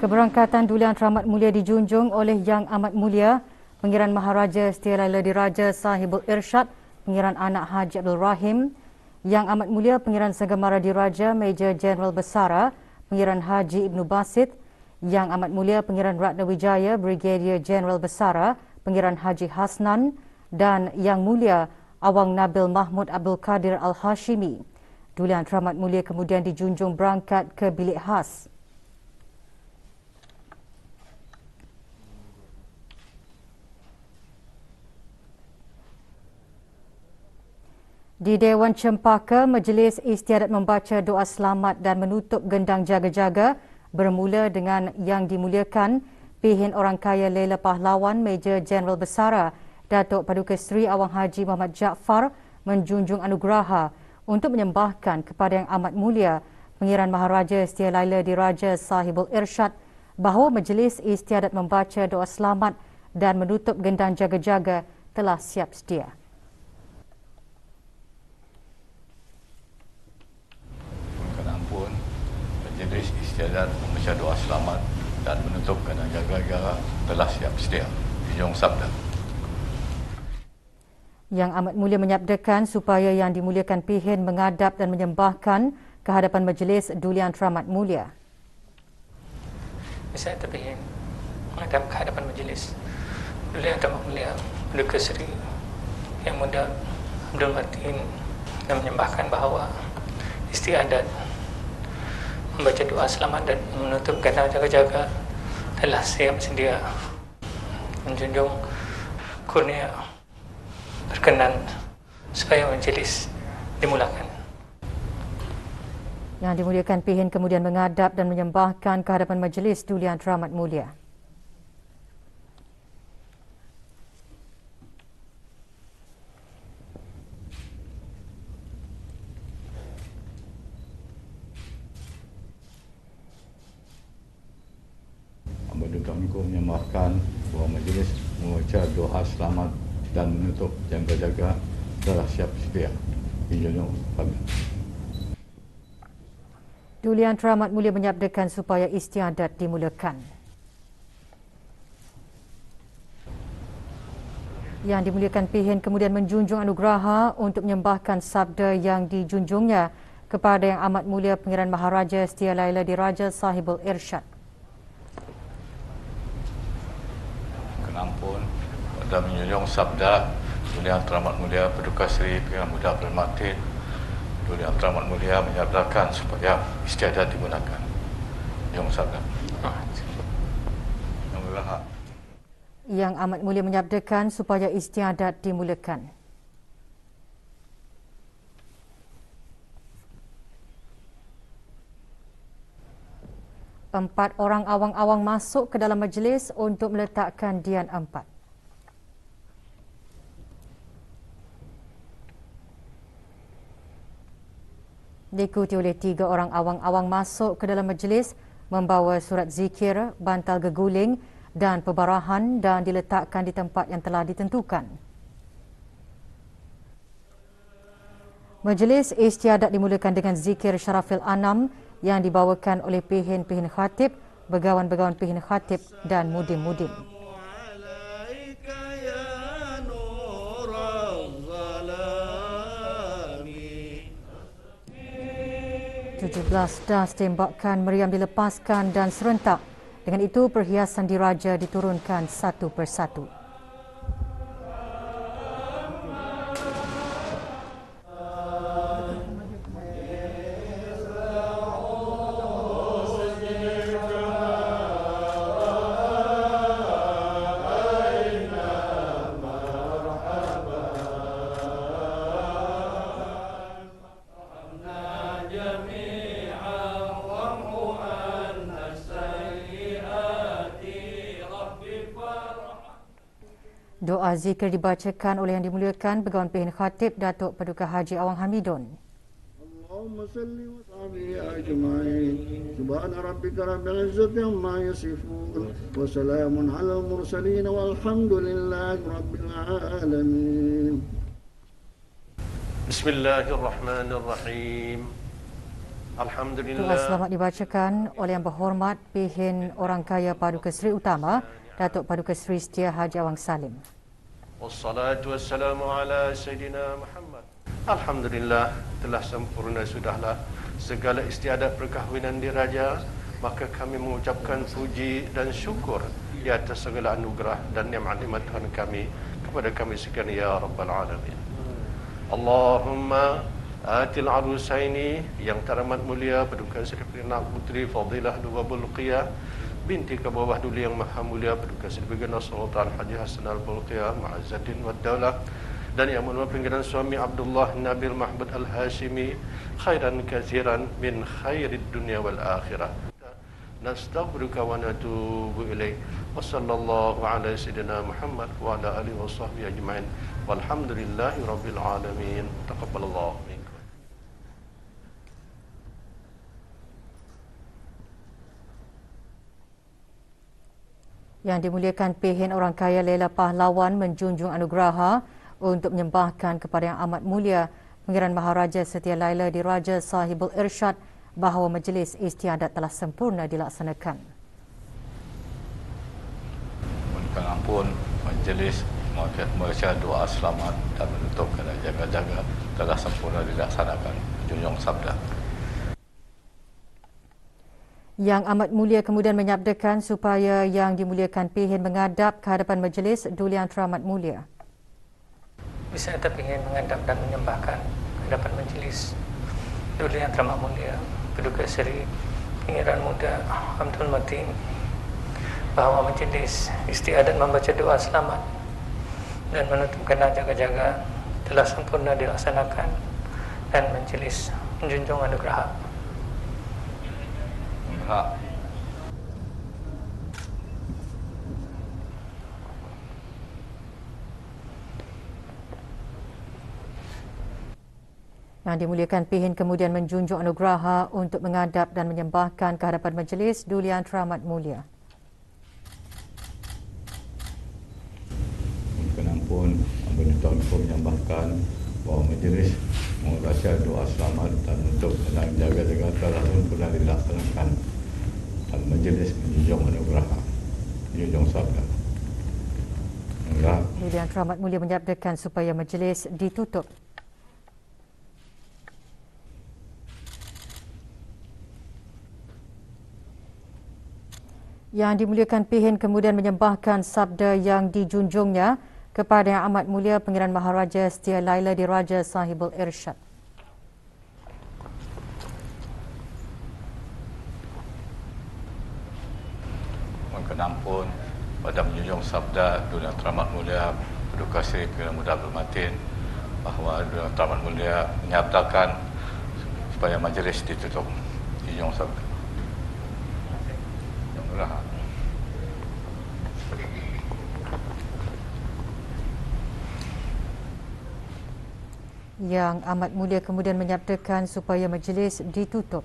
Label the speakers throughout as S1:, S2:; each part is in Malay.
S1: Keberangkatan Duli Yang Teramat Mulia dijunjung oleh Yang Amat Mulia Pengiran Maharaja Setia Laila Diraja Sahibul Irsyad, Pengiran Anak Haji Abdul Rahim, Yang Amat Mulia Pengiran Sagamara Diraja Major Jeneral Besara Pengiran Haji Ibnu Basit, Yang Amat Mulia Pengiran Ratna Wijaya Brigadier Jeneral Besara Pengiran Haji Hasnan dan Yang Mulia Awang Nabil Mahmud Abdul Kadir Al-Hashimi. Duli Yang Teramat Mulia kemudian dijunjung berangkat ke bilik khas. Di Dewan Cempaka, Majlis Istiadat membaca doa selamat dan menutup gendang jaga-jaga bermula dengan Yang Dimuliakan Pihin Orang Kaya Lela Pahlawan Major Jeneral Besara Datuk Paduka Seri Awang Haji Muhammad Jaafar menjunjung anugerah untuk menyembahkan kepada Yang Amat Mulia Pengiran Maharaja Setia Laila Diraja Sahibul Irsyad bahawa Majlis Istiadat membaca doa selamat dan menutup gendang jaga-jaga telah siap sedia.
S2: Majlis Istiadat membaca doa selamat dan menutup gendang jaga-jaga telah siap sedia. Junjung sabda.
S1: Yang Amat Mulia menyabdakan supaya Yang Dimuliakan Pihin mengadap dan menyembahkan kehadapan Majlis Duli Yang Teramat Mulia.
S3: Saya terpihin menghadap kehadapan Majlis Duli Yang Teramat Mulia Paduka Seri Yang Muda Abdul Matin dan menyembahkan bahawa istiadat membaca doa selamat dan menutup gendang jaga-jaga telah siap sedia. Menjunjung kurnia berkenan supaya majlis dimulakan.
S1: Yang Dimuliakan Pihin kemudian mengadap dan menyembahkan kehadapan Majlis Duli Yang Teramat Mulia.
S2: Kami menyembahkan bahawa majlis membaca doa selamat dan menutup jaga-jaga telah siap sedia. Junjung sabda.
S1: Duli Yang Teramat Mulia menyabdakan supaya istiadat dimulakan. Yang Dimuliakan Pihin kemudian menjunjung anugerah untuk menyembahkan sabda yang dijunjungnya kepada Yang Amat Mulia Pengiran Maharaja Setia Laila Diraja Sahibul Irsyad.
S2: Ampun pada menjunjung sabda Duli Yang Teramat Mulia Paduka Seri Pengiran Muda Abdul Matin. Duli Yang Teramat Mulia menyabdakan supaya istiadat digunakan. Junjung sabda.
S1: Yang Amat Mulia menyabdakan supaya istiadat dimulakan. Empat orang awang-awang masuk ke dalam majlis untuk meletakkan dian empat. Diikuti oleh 3 orang awang-awang masuk ke dalam majlis membawa surat zikir, bantal geguling dan pebarahan dan diletakkan di tempat yang telah ditentukan. Majlis istiadat dimulakan dengan zikir Syarafil Anam yang dibawakan oleh Pihin-Pihin Khatib, Begawan-Begawan Pihin Khatib dan Mudim-Mudim. Das tembakan meriam dilepaskan dan serentak. Dengan itu perhiasan diraja diturunkan satu persatu. Doa zikir dibacakan oleh Yang Dimuliakan Begawan Pihin Khatib Datuk Paduka Haji Awang Hamidun.
S4: Allahumma salli wa sahbihi ajma'in. Subhana rabbika rabbil izzati amma yasifun. Wa salamun alal mursalin walhamdulillahi rabbil alamin.
S5: Bismillahirrahmanirrahim.
S1: Doa
S5: Alhamdulillah.
S1: selamat dibacakan oleh Yang Berhormat Pihin Orang Kaya Paduka Seri Utama Datuk Paduka Seri Setia Haji Awang Salim.
S5: Wassalatu wassalamu ala Sayyidina Muhammad. Alhamdulillah, telah sempurna sudahlah segala istiadat perkahwinan diraja, maka kami mengucapkan puji dan syukur di atas segala anugerah dan nikmat-nikmat Tuhan kami kepada kami sekalian ya Rabbal Alamin. Allahumma atil arusaini yang teramat mulia Paduka Seri Perdana Puteri Fadilah Lubabul Qiyah binti Kebawah Duli yang Maha Mulia Paduka Seri Perdana Sultan Haji Hasan Al-Bulqiyah Ma'azzaddin Wad Daulah dan yang menua pimpinan suami Abdullah Nabil Mahmud Al-Hashimi khairan kathiran min khairid dunia wal akhirah. Nastaghfiruka wa natubu ilaik. Wa sallallahu ala sayyidina Muhammad wa ala alihi wa sahbihi ajma'in. Walhamdulillahi rabbil alamin. Taqabbalallahu minkum.
S1: Yang dimuliakan Pihin Orang Kaya Laila Pahlawan menjunjung anugerah untuk menyembahkan kepada Yang Amat Mulia Pangeran Maharaja Setia Laila Diraja Sahibul Irsyad bahawa majlis istiadat telah sempurna dilaksanakan.
S2: Mohon ampun, majlis membaca doa selamat dan menutup keadaan jaga-jaga telah sempurna dilaksanakan. Junjung sabda.
S1: Yang Amat Mulia kemudian menyabdakan supaya Yang Dimuliakan Pihin menghadap ke hadapan majlis Duli Yang Teramat Mulia.
S3: Bisa kita ingin menghadap dan menyembahkan ke hadapan majlis Duli Yang Teramat Mulia Paduka Seri Pangeran Muda Abdul Matin bahawa majlis istiadat membaca doa selamat dan menutup keadaan jaga-jaga telah sempurna dilaksanakan dan majlis menjunjung anugerah.
S1: Yang Dimuliakan Pihin kemudian menjunjung anugerah untuk menghadap dan menyembahkan ke hadapan majlis Duli Yang Teramat Mulia.
S2: Mohon ampun, Ampun Tuan menyembahkan bahawa majlis membaca doa selamat dan untuk keadaan jaga-jaga telah sempurna dilaksanakan dan majlis menjunjung anugerah. Junjung sabda.
S1: Duli Yang Teramat Mulia menyabdakan supaya majlis ditutup. Yang Dimuliakan Pihin kemudian menyembahkan sabda yang dijunjungnya kepada Yang Amat Mulia Pangeran Maharaja Setia Laila Diraja Sahibul Irsyad.
S2: Mohon ampun pada menjunjung sabda Duli Yang Teramat Mulia Paduka Seri Pangeran Muda Abdul Matin bahawa Duli Yang Teramat Mulia menyabdakan supaya majlis ditutup. Junjung sabda.
S1: Yang Amat Mulia kemudian menyabdakan supaya majlis ditutup.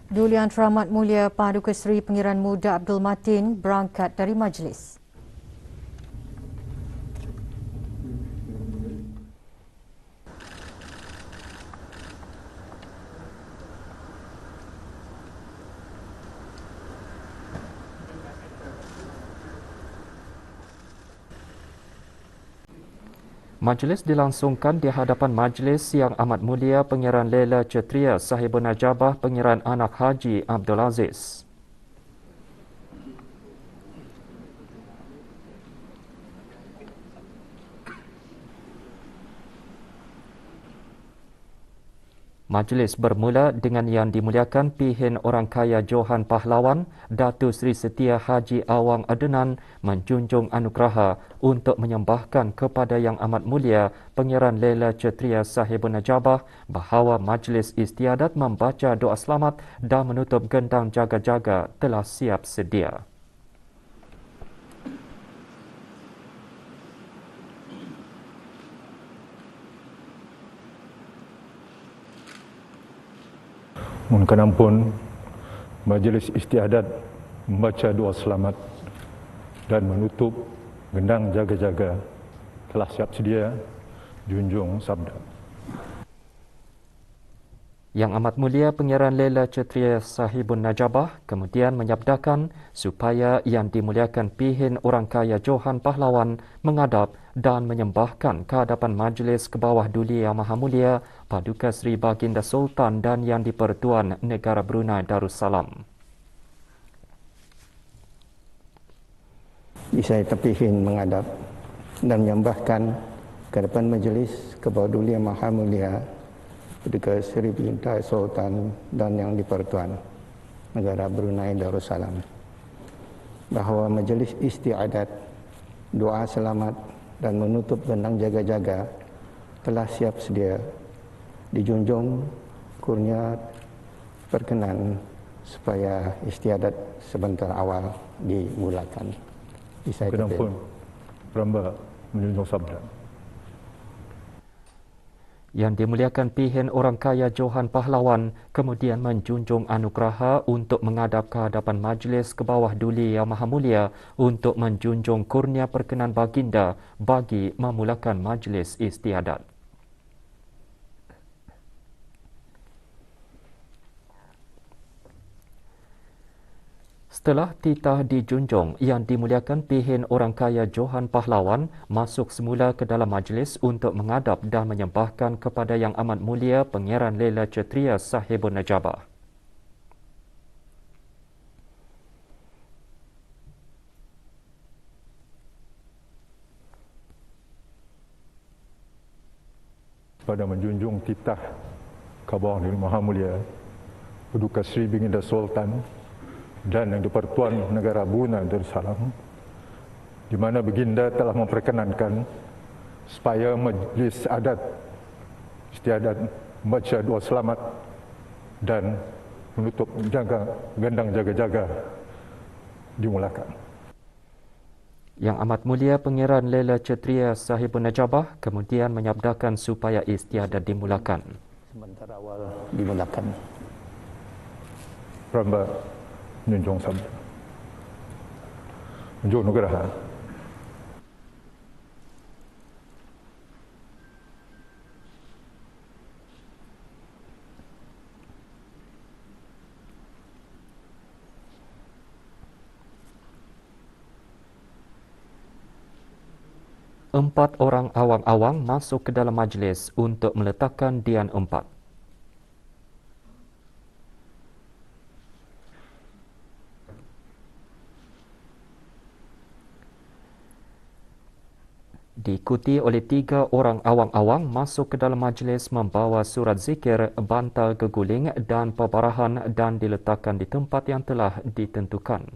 S1: Duli Yang Teramat Mulia Paduka Seri Pangeran Muda Abdul Matin berangkat dari majlis.
S6: Majlis dilangsungkan di hadapan Majlis Yang Amat Mulia Pangeran Laila Cetria Sahibul Najabah Pangeran Anak Haji Abdul Aziz. Majlis bermula dengan Yang Dimuliakan Pihin Orang Kaya Johan Pahlawan, Datuk Seri Setia Haji Awang Adenan menjunjung anugerah untuk menyembahkan kepada Yang Amat Mulia Pangeran Laila Cetria Sahibul Najabah bahawa majlis istiadat membaca doa selamat dan menutup gendang jaga-jaga telah siap sedia.
S7: Mohon ampun, Majlis Istiadat membaca doa selamat dan menutup gendang jaga-jaga telah siap sedia junjung sabda.
S6: Yang Amat Mulia Pangeran Lela Kshatriya Sahibun Najabah kemudian menyabdakan supaya Yang Dimuliakan Pihin Orang Kaya Johan Pahlawan mengadap dan menyembahkan ke hadapan Majlis ke bawah Duli Yang Maha Mulia Paduka Seri Baginda Sultan dan Yang di-Pertuan Negara Brunei Darussalam.
S8: Saya terpihin mengadap dan menyembahkan ke hadapan Majlis ke bawah Duli Yang Maha Mulia Paduka Seri Baginda Sultan dan Yang di-Pertuan Negara Brunei Darussalam bahawa Majlis Istiadat doa selamat dan menutup gendang jaga-jaga telah siap sedia dijunjung kurnia perkenan supaya istiadat sebentar awal dimulakan.
S7: Kenapa Ramba menjunjung sabda.
S6: Yang Dimuliakan Pihin Orang Kaya Johan Pahlawan kemudian menjunjung anugerah untuk menghadap ke hadapan Majlis ke bawah Duli Yang Maha Mulia untuk menjunjung kurnia perkenan baginda bagi memulakan Majlis Istiadat. Setelah titah dijunjung, Yang Dimuliakan Pihin Orang Kaya Johan Pahlawan masuk semula ke dalam majlis untuk mengadap dan menyembahkan kepada Yang Amat Mulia Pangeran Lela Kshatriya Sahibun Najabah.
S7: Pada menjunjung titah ke bawah Duli Maha Mulia Paduka Seri Baginda Sultan dan Yang di-Pertuan Negara Brunei Darussalam, di mana Baginda telah memperkenankan supaya Majlis Adat Istiadat membaca doa selamat dan menutup gendang jaga-jaga dimulakan.
S6: Yang Amat Mulia Pangeran Lela Kshatriya Sahibun Najabah kemudian menyabdakan supaya istiadat dimulakan.
S8: Sebentar awal dimulakan.
S7: Ramba menjunjung sabda. Menjunjung nugraha.
S6: Empat orang awang-awang masuk ke dalam majlis untuk meletakkan dian empat. Diikuti oleh 3 orang awang-awang masuk ke dalam majlis membawa surat zikir, bantal geguling dan pebarahan dan diletakkan di tempat yang telah ditentukan.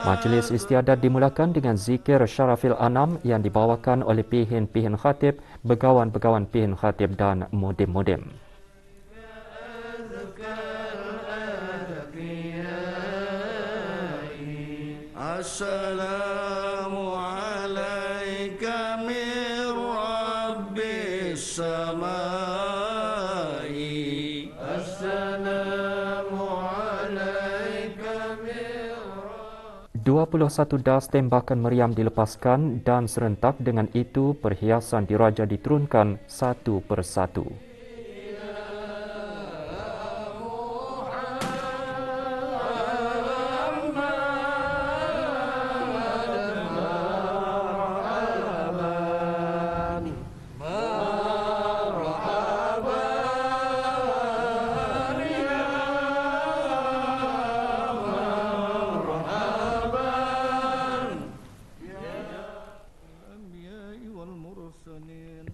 S6: Majlis istiadat dimulakan dengan zikir Syarafil Anam yang dibawakan oleh pihin-pihin khatib, begawan-begawan pihin khatib dan mudim-mudim.
S4: Assalamu alayka min rabbis samai. Assalamu alayka min
S6: 21 das tembakan meriam dilepaskan dan serentak dengan itu perhiasan diraja diturunkan satu persatu.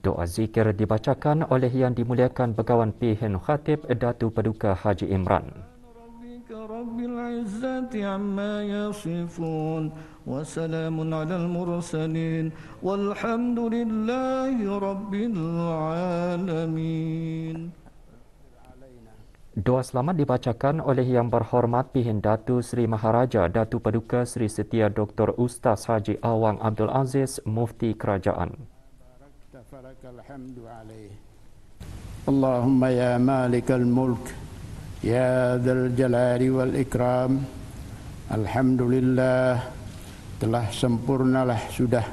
S6: Doa zikir dibacakan oleh Yang Dimuliakan Begawan Pihin Khatib Datu Paduka Haji Imran.
S4: Rabbil izzati amma yasifun wa salamun alal mursalin walhamdulillahi rabbil alamin.
S6: Doa selamat dibacakan oleh Yang Berhormat Pihin Datu Seri Maharaja Datu Paduka Seri Setia Dr. Ustaz Haji Awang Abdul Aziz Mufti Kerajaan.
S9: Allahumma ya malikal mulk ya dzal jalali wal ikram, alhamdulillah telah sempurnalah sudah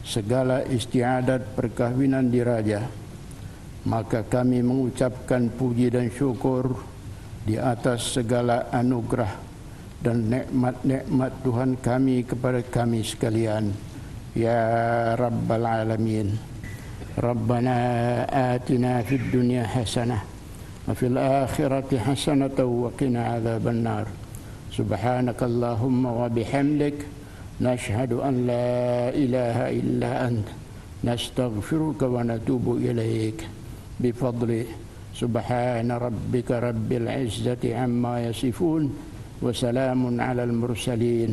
S9: segala istiadat perkahwinan diraja. Maka kami mengucapkan puji dan syukur di atas segala anugerah dan nikmat-nikmat Tuhan kami kepada kami sekalian. Ya Rabbal Alamin. Rabbana atina fid dunya hasanah wa fil akhirati hasanah wa qina adzaban nar. Subhanakallahumma wa bihamdik nashhadu an la ilaha illa anta nastaghfiruka wa natubu ilaik. بفضل سبحان ربك رب العزة عما يصفون وسلام على المرسلين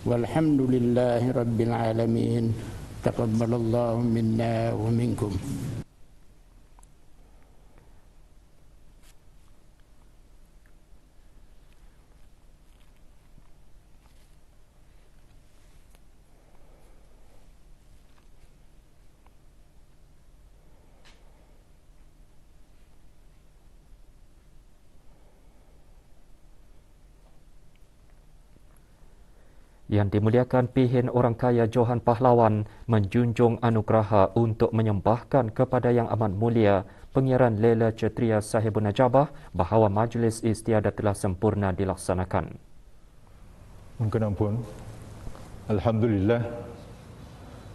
S9: والحمد لله رب العالمين تقبل الله منا ومنكم.
S6: Yang dimuliakan Pihin Orang Kaya Johan Pahlawan menjunjung anugerah untuk menyembahkan kepada Yang Amat Mulia Pengiran Lela Cetria Sahibun Najabah bahawa majlis istiadat telah sempurna dilaksanakan.
S7: Mungkin ampun, alhamdulillah,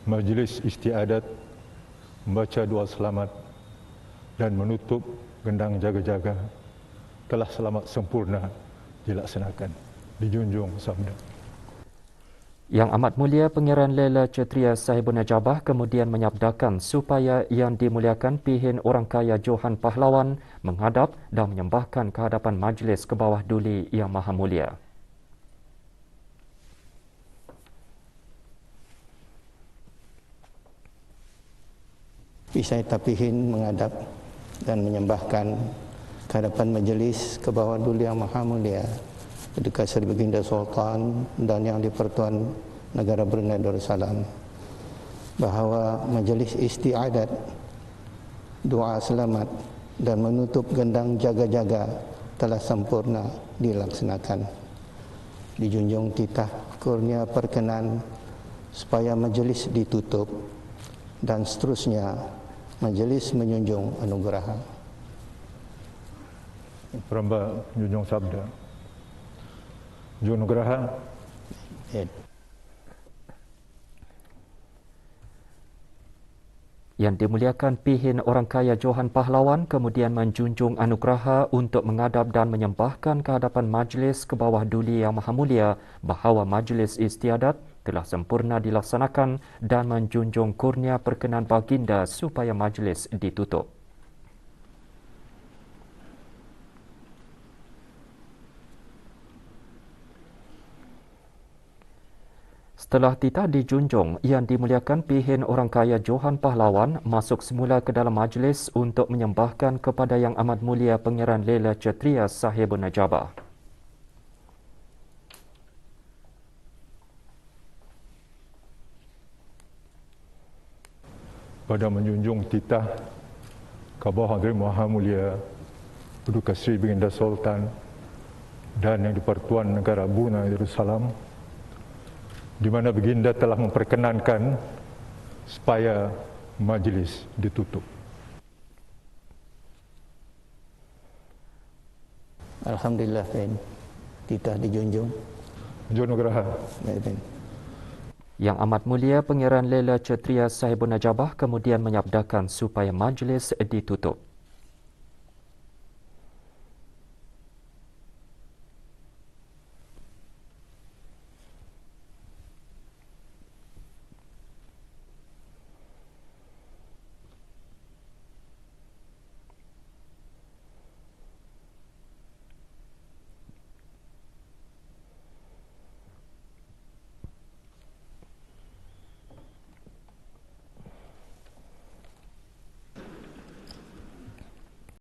S7: majlis istiadat membaca doa selamat dan menutup gendang jaga-jaga telah selamat sempurna dilaksanakan. Dijunjung sabda.
S6: Yang Amat Mulia Pengiran Lela Cetria Sahibun Najabah kemudian menyabdakan supaya Yang dimuliakan Pihin Orang Kaya Johan Pahlawan menghadap dan menyembahkan ke hadapan majlis ke bawah duli Yang Maha Mulia.
S8: Saya Pihin menghadap dan menyembahkan ke hadapan majlis ke bawah duli Yang Maha Mulia Paduka Seri Baginda Sultan dan Yang di-Pertuan Negara Brunei Darussalam bahawa majlis istiadat doa selamat dan menutup gendang jaga-jaga telah sempurna dilaksanakan. Dijunjung titah kurnia perkenan supaya majlis ditutup dan seterusnya majlis menjunjung anugerah.
S7: Peramba junjung sabda. Junugraha.
S6: Yang dimuliakan Pihin Orang Kaya Johan Pahlawan kemudian menjunjung anugerah untuk menghadap dan menyembahkan ke hadapan majlis ke bawah duli Yang Maha Mulia bahawa majlis istiadat telah sempurna dilaksanakan dan menjunjung kurnia perkenan baginda supaya majlis ditutup. Setelah titah dijunjung, Yang dimuliakan Pihin Orang Kaya Johan Pahlawan masuk semula ke dalam majlis untuk menyembahkan kepada Yang Amat Mulia Pengiran Lela Cetria Sahibun Najabah.
S7: Pada menjunjung titah Kabah Hadrat Maha Mulia Paduka Seri Baginda Sultan dan Yang di-Pertuan Negara Brunei Darussalam, di mana Baginda telah memperkenankan supaya majlis ditutup.
S8: Alhamdulillah, titah dijunjung.
S7: Junugraha.
S6: Yang Amat Mulia Pengiran Lela Cetria Sahibun Najabah kemudian menyabdakan supaya majlis ditutup.